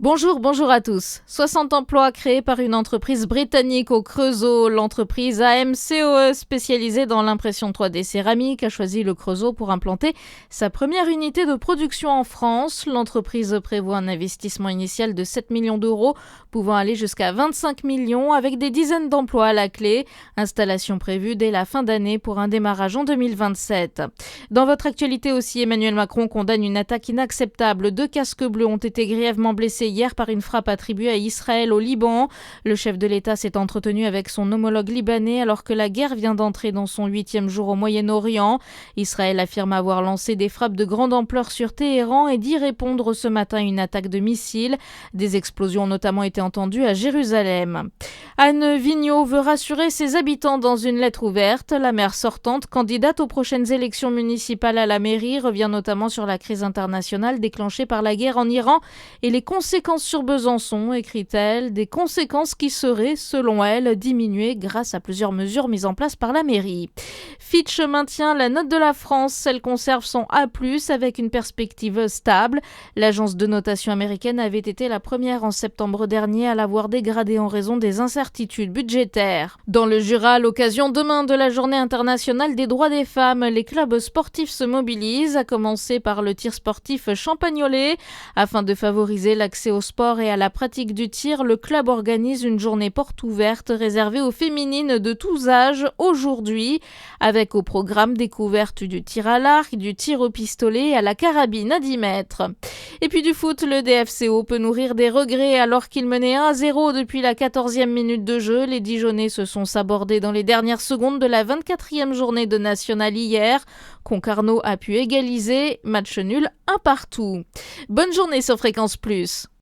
Bonjour à tous. 60 emplois créés par une entreprise britannique au Creusot. L'entreprise AMCOE, spécialisée dans l'impression 3D céramique, a choisi le Creusot pour implanter sa première unité de production en France. L'entreprise prévoit un investissement initial de 7 millions d'euros, pouvant aller jusqu'à 25 millions, avec des dizaines d'emplois à la clé. Installation prévue dès la fin d'année pour un démarrage en 2027. Dans votre actualité aussi, Emmanuel Macron condamne une attaque inacceptable. 2 casques bleus ont été grièvement blessés hier par une frappe attribuée à Israël au Liban. Le chef de l'État s'est entretenu avec son homologue libanais alors que la guerre vient d'entrer dans son 8e jour au Moyen-Orient. Israël affirme avoir lancé des frappes de grande ampleur sur Téhéran et d'y répondre ce matin à une attaque de missiles. Des explosions ont notamment été entendues à Jérusalem. Anne Vigneault veut rassurer ses habitants dans une lettre ouverte. La maire sortante, candidate aux prochaines élections municipales à la mairie, revient notamment sur la crise internationale déclenchée par la guerre en Iran et les conséquences sur Besançon, écrit-elle, des conséquences qui seraient, selon elle, diminuées grâce à plusieurs mesures mises en place par la mairie. Fitch maintient la note de la France, elle conserve son A+, avec une perspective stable. L'agence de notation américaine avait été la première en septembre dernier à l'avoir dégradée en raison des incertitudes budgétaires. Dans le Jura, à l'occasion demain de la Journée internationale des droits des femmes, les clubs sportifs se mobilisent, à commencer par le tir sportif Champagnolet. Afin de favoriser l'accès au sport et à la pratique du tir, le club organise une journée porte ouverte réservée aux féminines de tous âges aujourd'hui, avec au programme découverte du tir à l'arc, du tir au pistolet et à la carabine à 10 mètres. Et puis du foot, le DFCO peut nourrir des regrets alors qu'il menait 1-0 depuis la 14e minute de jeu. Les Dijonais se sont sabordés dans les dernières secondes de la 24e journée de National hier. Concarneau a pu égaliser, match nul 1-1. Bonne journée sur Fréquence Plus.